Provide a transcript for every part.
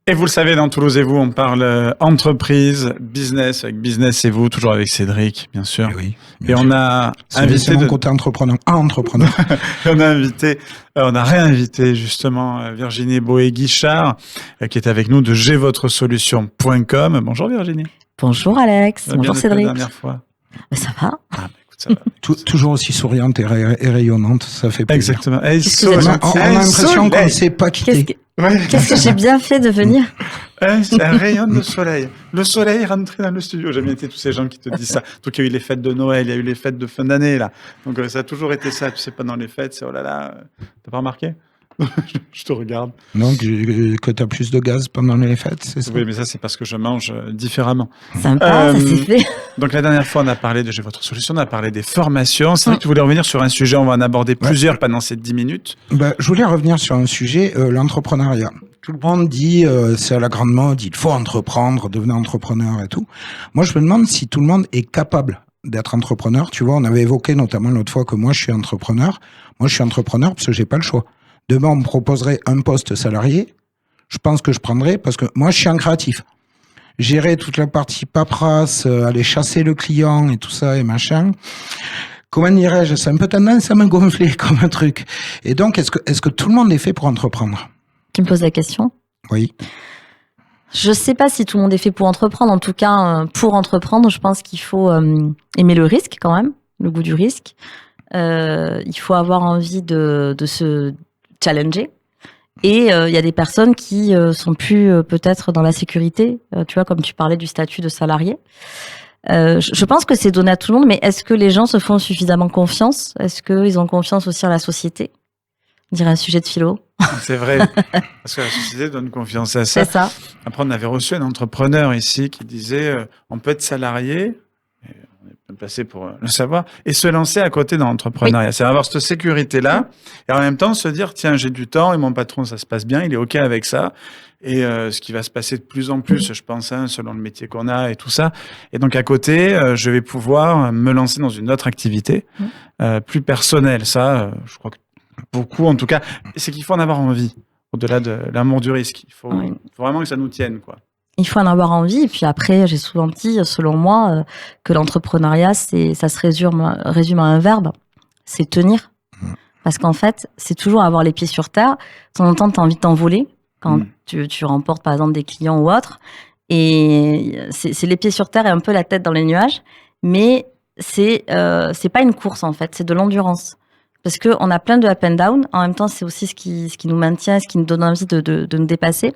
Et vous le savez, dans Toulouse et vous, on parle entreprise, business, avec Business et vous, toujours avec Cédric, bien sûr. Et oui. Et on a invité... C'est mon côté entrepreneur. Entrepreneur. On a réinvité justement Virginie Boé-Guichard, qui est avec nous de gvotresolution.com. Bonjour Virginie. Bonjour Alex. Bonjour Cédric. La dernière fois. Ça va. Écoute, ça va. Toujours aussi souriante et rayonnante, ça fait plaisir. Exactement. On a l'impression qu'on ne s'est pas quitté. Qu'est-ce que j'ai bien fait de venir? C'est un rayon de soleil. Le soleil est rentré dans le studio. J'ai bien été tous ces gens qui te disent ça. Donc, il y a eu les fêtes de Noël, il y a eu les fêtes de fin d'année, là. Donc, ça a toujours été ça. Tu sais, pendant les fêtes, c'est oh là là. T'as pas remarqué? Je te regarde. Donc, que tu as plus de gaz pendant les fêtes, c'est ça? Oui, mais ça, c'est parce que je mange différemment. Sympa, ça s'est fait. Donc, la dernière fois, on a parlé de J'ai votre solution, on a parlé des formations. C'est vrai que tu voulais revenir sur un sujet, on va en aborder plusieurs pendant ces 10 minutes. Je voulais revenir sur un sujet, l'entrepreneuriat. Tout le monde dit, c'est à la grande mode, il faut entreprendre, devenir entrepreneur et tout. Moi, je me demande si tout le monde est capable d'être entrepreneur. Tu vois, on avait évoqué notamment l'autre fois que moi, je suis entrepreneur. Moi, je suis entrepreneur parce que j'ai pas le choix. Demain, on me proposerait un poste salarié. Je pense que je prendrais parce que moi, je suis un créatif. Gérer toute la partie paperasse, aller chasser le client et tout ça et machin. Comment dirais-je? C'est un peu tendance à me gonfler comme un truc. Et donc, est-ce que tout le monde est fait pour entreprendre? Tu me poses la question? Oui. Je sais pas si tout le monde est fait pour entreprendre. En tout cas, pour entreprendre, je pense qu'il faut aimer le risque quand même, le goût du risque. Il faut avoir envie de se challenger. Et il y a des personnes qui sont plus peut-être dans la sécurité. Tu vois, comme tu parlais du statut de salarié. Je pense que c'est donné à tout le monde, mais est-ce que les gens se font suffisamment confiance? Est-ce qu'ils ont confiance aussi en la société? On dirait un sujet de philo. C'est vrai, parce que la société donne confiance à ça. C'est ça. Après, on avait reçu un entrepreneur ici qui disait on peut être salarié, et on est bien placé pour le savoir, et se lancer à côté dans l'entrepreneuriat. Oui. C'est avoir cette sécurité-là, et en même temps se dire tiens, j'ai du temps, et mon patron, ça se passe bien, il est OK avec ça. Et ce qui va se passer de plus en plus, je pense, selon le métier qu'on a et tout ça. Et donc, à côté, je vais pouvoir me lancer dans une autre activité plus personnelle. Ça, je crois que beaucoup, en tout cas, c'est qu'il faut en avoir envie, au-delà de l'amour du risque. Il faut vraiment que ça nous tienne, quoi. Il faut en avoir envie. Et puis après, j'ai souvent dit, selon moi, que l'entrepreneuriat, ça se résume à un verbe, c'est tenir. Parce qu'en fait, c'est toujours avoir les pieds sur terre. De temps en temps, tu as envie de t'envoler quand tu remportes, par exemple, des clients ou autres. Et c'est les pieds sur terre et un peu la tête dans les nuages. Mais c'est pas une course, en fait. C'est de l'endurance. Parce que on a plein de up and down. En même temps, c'est aussi ce qui nous maintient, ce qui nous donne envie de nous dépasser.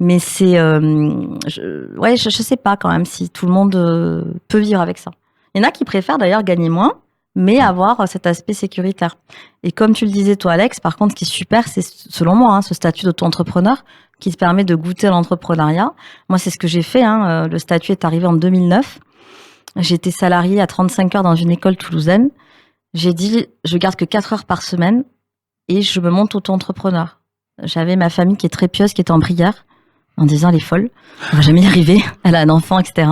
Mais c'est, je sais pas quand même si tout le monde peut vivre avec ça. Il y en a qui préfèrent d'ailleurs gagner moins, mais avoir cet aspect sécuritaire. Et comme tu le disais toi, Alex, par contre, ce qui est super, c'est selon moi, ce statut d'auto-entrepreneur qui te permet de goûter à l'entrepreneuriat. Moi, c'est ce que j'ai fait. Le statut est arrivé en 2009. J'ai été salariée à 35 heures dans une école toulousaine. J'ai dit, je garde que 4 heures par semaine et je me monte auto-entrepreneur. J'avais ma famille qui est très pieuse, qui était en prière, en disant, elle est folle, elle va jamais y arriver, elle a un enfant, etc.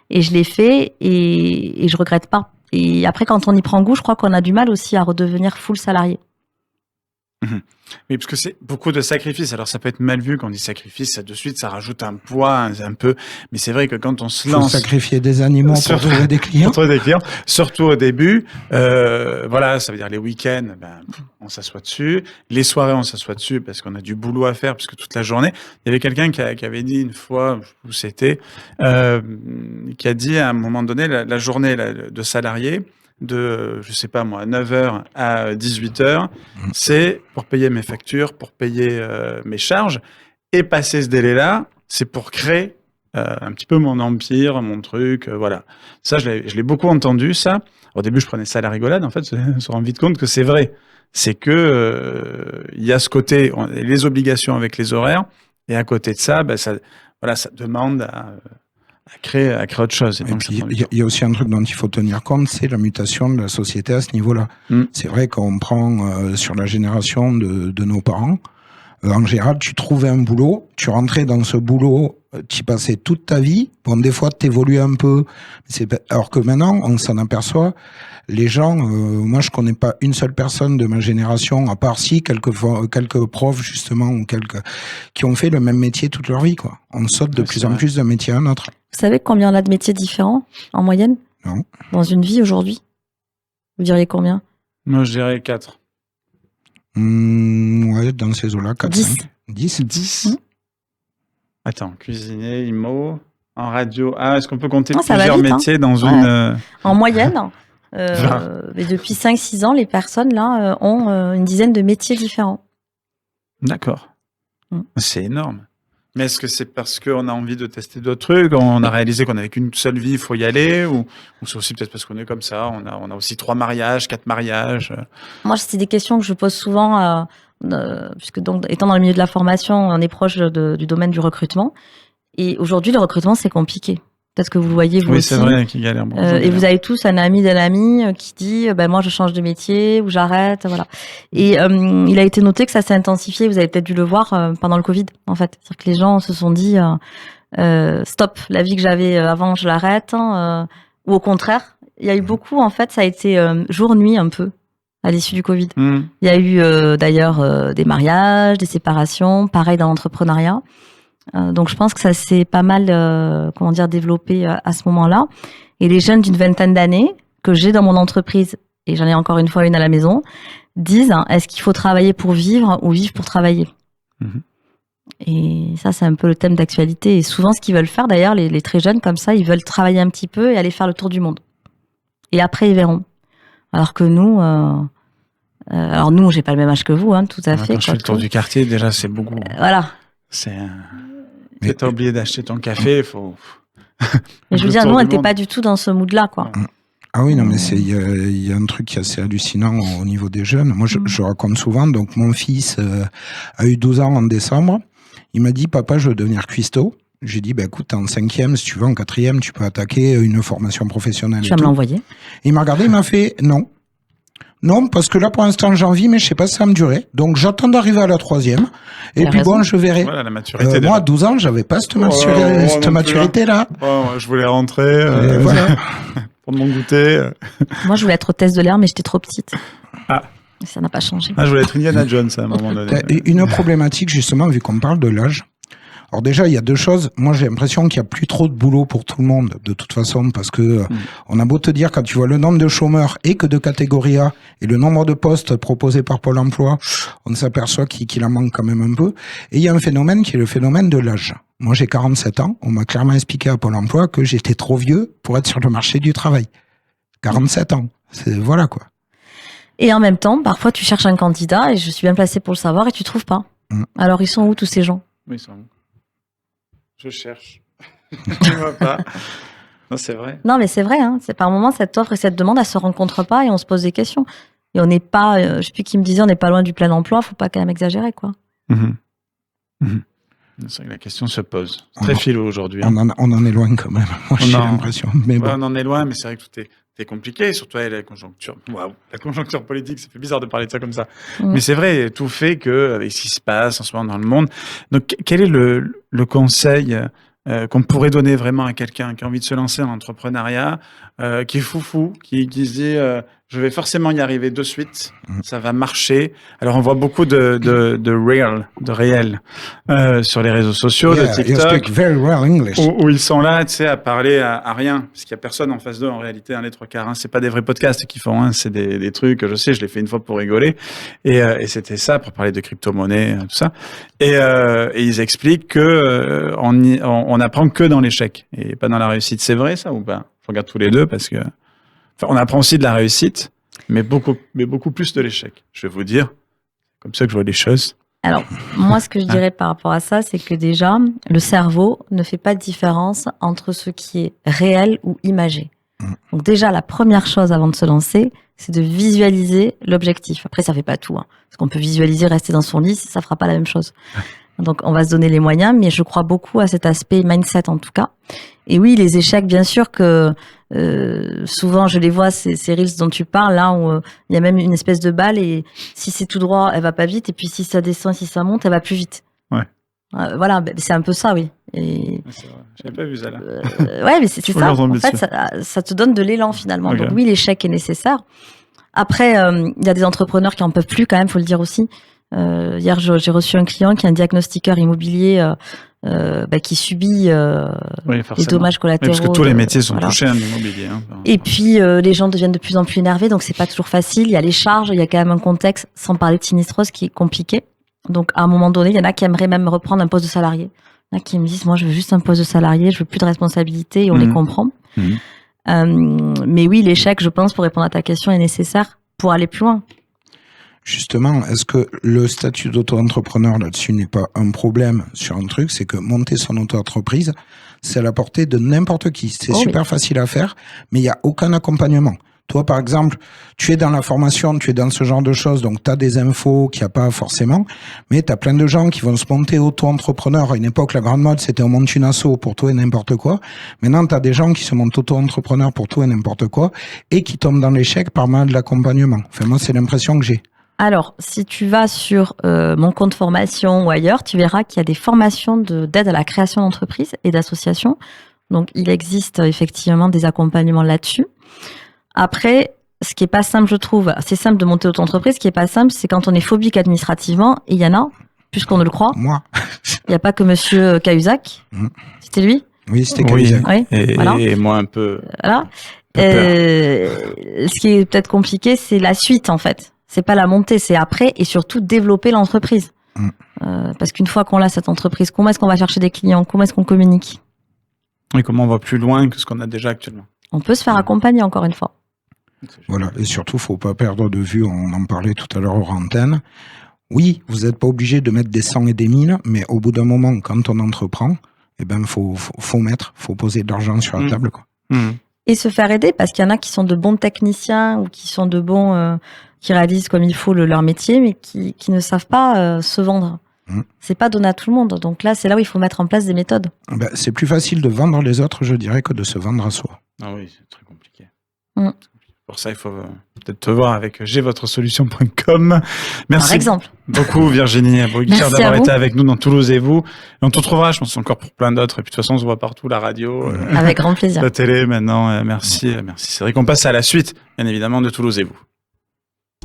Et je l'ai fait et je regrette pas. Et après, quand on y prend goût, je crois qu'on a du mal aussi à redevenir full salarié. Oui, parce que c'est beaucoup de sacrifices. Alors, ça peut être mal vu quand on dit sacrifice, ça de suite, ça rajoute un poids un peu. Mais c'est vrai que quand on se lance... Faut sacrifier des animaux pour trouver des clients. Pour trouver des clients. Surtout au début. Voilà, ça veut dire les week-ends, on s'assoit dessus. Les soirées, on s'assoit dessus parce qu'on a du boulot à faire, parce que toute la journée. Il y avait quelqu'un qui avait dit une fois, où c'était, qui a dit à un moment donné, la journée de salarié, de, je sais pas moi, 9h à 18h, c'est pour payer mes factures, pour payer mes charges. Et passer ce délai-là, c'est pour créer un petit peu mon empire, mon truc, voilà. Ça, je l'ai beaucoup entendu, ça. Au début, je prenais ça à la rigolade. En fait, je me suis rendu vite compte que c'est vrai. C'est que il y a ce côté, les obligations avec les horaires, et à côté de ça, ça demande à créer autre chose. Et puis, il y a aussi un truc dont il faut tenir compte, c'est la mutation de la société à ce niveau-là. C'est vrai qu'on prend sur la génération de nos parents, En général, tu trouvais un boulot, tu rentrais dans ce boulot, tu y passais toute ta vie. Bon, des fois, tu évoluais un peu. Alors que maintenant, on s'en aperçoit, les gens, moi, je connais pas une seule personne de ma génération, à part si quelques profs, justement, ou qui ont fait le même métier toute leur vie, quoi. On saute de plus en plus d'un métier à un autre. Vous savez combien on a de métiers différents, en moyenne? Non. Dans une vie, aujourd'hui? Vous diriez combien? Moi, je dirais 4. Ouais, dans ces eaux-là, 4, 10. 5. 10. 10. Attends, cuisinier, IMO, en radio. Ah, est-ce qu'on peut compter ça va plusieurs vite, métiers dans Ouais. une... En moyenne, mais depuis 5-6 ans, les personnes là ont une dizaine de métiers différents. D'accord. Mm. C'est énorme. Mais est-ce que c'est parce qu'on a envie de tester d'autres trucs? On a réalisé qu'on n'avait qu'une seule vie, il faut y aller? Ou c'est aussi peut-être parce qu'on est comme ça, on a aussi 3 mariages, 4 mariages? Moi, c'est des questions que je pose souvent, puisque donc, étant dans le milieu de la formation, on est proche du domaine du recrutement. Et aujourd'hui, le recrutement, c'est compliqué. Peut-être que vous le voyez, vous Oui, aussi. c'est vrai qu'il galère. Bon, Et vous avez tous un ami d'un ami qui dit moi je change de métier ou j'arrête, voilà. Et il a été noté que ça s'est intensifié, vous avez peut-être dû le voir pendant le Covid en fait. C'est-à-dire que les gens se sont dit stop, la vie que j'avais avant je l'arrête, ou au contraire, il y a eu beaucoup en fait, ça a été jour-nuit un peu à l'issue du Covid. Il y a eu d'ailleurs des mariages, des séparations, pareil dans l'entrepreneuriat. Donc je pense que ça s'est pas mal développé à ce moment-là. Et les jeunes d'une vingtaine d'années que j'ai dans mon entreprise, et j'en ai encore une fois une à la maison, disent est-ce qu'il faut travailler pour vivre ou vivre pour travailler? Et ça, c'est un peu le thème d'actualité. Et souvent, ce qu'ils veulent faire, d'ailleurs, les très jeunes comme ça, ils veulent travailler un petit peu et aller faire le tour du monde. Et après, ils verront. Alors que nous... alors nous, j'ai pas le même âge que vous, tout à fait. Quand je fais le tour du quartier, déjà, c'est beaucoup. Voilà. Mais t'as oublié d'acheter ton café, il faut... Mais je veux dire, nous, on n'était pas du tout dans ce mood-là, quoi. Ah oui, non, mais il y a un truc qui est assez hallucinant au niveau des jeunes. Moi, je raconte souvent, donc mon fils a eu 12 ans en décembre. Il m'a dit, papa, je veux devenir cuistot. J'ai dit, écoute, t'es en 5e, si tu veux, en 4e, tu peux attaquer une formation professionnelle. Tu vas me l'envoyer. Il m'a regardé, il m'a fait, non. Non, parce que là, pour l'instant, j'ai envie, mais je sais pas si ça va me durer. Donc, j'attends d'arriver à la 3e. Et puis bon, je verrai. Voilà, la maturité. Moi, à 12 ans, j'avais pas cette maturité-là. Je voulais rentrer. Voilà. Pour mon goûter. Moi, je voulais être hôtesse de l'air, mais j'étais trop petite. Ah. Ça n'a pas changé. Je voulais être Indiana Jones à un moment donné. Une problématique, justement, vu qu'on parle de l'âge. Alors déjà, il y a 2 choses. Moi, j'ai l'impression qu'il y a plus trop de boulot pour tout le monde, de toute façon, parce que on a beau te dire, quand tu vois le nombre de chômeurs et que de catégorie A et le nombre de postes proposés par Pôle emploi, on s'aperçoit qu'il en manque quand même un peu. Et il y a un phénomène qui est le phénomène de l'âge. Moi, j'ai 47 ans. On m'a clairement expliqué à Pôle emploi que j'étais trop vieux pour être sur le marché du travail. 47 ans. Voilà, quoi. Et en même temps, parfois, tu cherches un candidat, et je suis bien placée pour le savoir, et tu trouves pas. Alors, ils sont où, tous ces gens? Oui, ils sont où? Je cherche. Je ne vois pas. Non, c'est vrai. Non, mais c'est vrai. C'est par moment, cette offre et cette demande, elles se rencontrent pas et on se pose des questions. Et on n'est pas, je sais plus qui me disait, on n'est pas loin du plein emploi. Faut pas quand même exagérer, quoi. C'est vrai que la question se pose. C'est très philo aujourd'hui. On en est loin quand même. Moi, j'ai l'impression. Mais bon. On en est loin, mais c'est vrai que tout est compliqué, surtout avec la conjoncture. La conjoncture politique, ça fait bizarre de parler de ça comme ça. Mais c'est vrai, tout fait que, avec ce qui se passe en ce moment dans le monde. Donc, quel est le conseil qu'on pourrait donner vraiment à quelqu'un qui a envie de se lancer en entrepreneuriat, qui est foufou, qui se dit je vais forcément y arriver de suite, ça va marcher. Alors on voit beaucoup de réels sur les réseaux sociaux, de TikTok, you speak very well English. où ils sont là, tu sais, à parler à rien, parce qu'il y a personne en face d'eux en réalité, les 3/4. C'est pas des vrais podcasts qu'ils font, c'est des trucs. Je sais, je l'ai fait une fois pour rigoler, et c'était ça pour parler de crypto-monnaie, tout ça. Et ils expliquent que on apprend que dans l'échec et pas dans la réussite. C'est vrai ça ou pas? Je regarde tous les deux parce que on apprend aussi de la réussite, mais beaucoup plus de l'échec. Je vais vous dire, comme ça que je vois les choses. Alors, moi, ce que je dirais par rapport à ça, c'est que déjà, le cerveau ne fait pas de différence entre ce qui est réel ou imagé. Donc déjà, la première chose avant de se lancer, c'est de visualiser l'objectif. Après, ça fait pas tout, parce qu'on peut visualiser, rester dans son lit, ça fera pas la même chose. Donc, on va se donner les moyens, mais je crois beaucoup à cet aspect mindset en tout cas. Et oui, les échecs, bien sûr que souvent, je les vois, ces reels dont tu parles, là, où il y a même une espèce de balle, et si c'est tout droit, elle va pas vite, et puis si ça descend, si ça monte, elle va plus vite. Ouais. Voilà, c'est un peu ça, oui. Et, C'est vrai. J'avais pas vu ça là. ouais, mais c'est Faut ça. leur tomber En fait, dessus. ça te donne de l'élan, finalement. Ok. Donc oui, l'échec est nécessaire. Après, il y a des entrepreneurs qui en peuvent plus, quand même, faut le dire aussi. Hier, j'ai reçu un client qui est un diagnostiqueur immobilier qui subit Oui, les forcément. dommages collatéraux. Parce que tous les métiers sont voilà. touchés à l'immobilier. Hein. Et puis, les gens deviennent de plus en plus énervés, donc c'est pas toujours facile. Il y a les charges, il y a quand même un contexte, sans parler de sinistrose, qui est compliqué. Donc, à un moment donné, il y en a qui aimeraient même reprendre un poste de salarié. Il y en a qui me disent, moi, je veux juste un poste de salarié, je veux plus de responsabilité, et on les comprend. Mais oui, l'échec, je pense, pour répondre à ta question, est nécessaire pour aller plus loin. Justement, est-ce que le statut d'auto-entrepreneur là-dessus n'est pas un problème sur un truc? C'est que monter son auto-entreprise, c'est à la portée de n'importe qui. C'est super facile à faire, mais il n'y a aucun accompagnement. Toi, par exemple, tu es dans la formation, tu es dans ce genre de choses, donc tu as des infos qu'il n'y a pas forcément, mais tu as plein de gens qui vont se monter auto-entrepreneurs. À une époque, la grande mode, c'était on monte une asso pour tout et n'importe quoi. Maintenant, tu as des gens qui se montent auto-entrepreneurs pour tout et n'importe quoi et qui tombent dans l'échec par mal de l'accompagnement. Enfin, moi, c'est l'impression que j'ai. Alors, si tu vas sur mon compte formation ou ailleurs, tu verras qu'il y a des formations d'aide à la création d'entreprises et d'associations. Donc, il existe effectivement des accompagnements là-dessus. Après, ce qui est pas simple, je trouve, c'est simple de monter auto-entreprise. Ce qui est pas simple, c'est quand on est phobique administrativement. Et il y en a, puisqu'on ne le croit. Moi. Il n'y a pas que Monsieur Cahuzac. C'était lui? Oui, c'était Cahuzac. Oui, et moi un peu. Voilà. Ce qui est peut-être compliqué, c'est la suite, en fait. C'est pas la montée, c'est après, et surtout développer l'entreprise. Parce qu'une fois qu'on a cette entreprise, comment est-ce qu'on va chercher des clients? Comment est-ce qu'on communique? Et comment on va plus loin que ce qu'on a déjà actuellement? On peut se faire accompagner, encore une fois. Voilà, et surtout, faut pas perdre de vue, on en parlait tout à l'heure hors antenne. Oui, vous n'êtes pas obligé de mettre des 100 et des 1000, mais au bout d'un moment, quand on entreprend, eh ben, faut poser de l'argent sur la table, quoi. Et se faire aider, parce qu'il y en a qui sont de bons techniciens ou qui sont de bons, qui réalisent comme il faut leur métier, mais qui ne savent pas se vendre. C'est pas donné à tout le monde. Donc là, c'est là où il faut mettre en place des méthodes. Ben, c'est plus facile de vendre les autres, je dirais, que de se vendre à soi. Ah oui, c'est très compliqué. Pour ça, il faut peut-être te voir avec gvotresolution.com. Merci Par exemple. beaucoup, Virginie Bruguière, d'avoir été avec nous dans Toulouse et vous. Et on te retrouvera, je pense, encore pour plein d'autres. Et puis, de toute façon, on se voit partout, la radio. Avec grand plaisir. La télé, maintenant. Merci. C'est vrai qu'on passe à la suite, bien évidemment, de Toulouse et vous.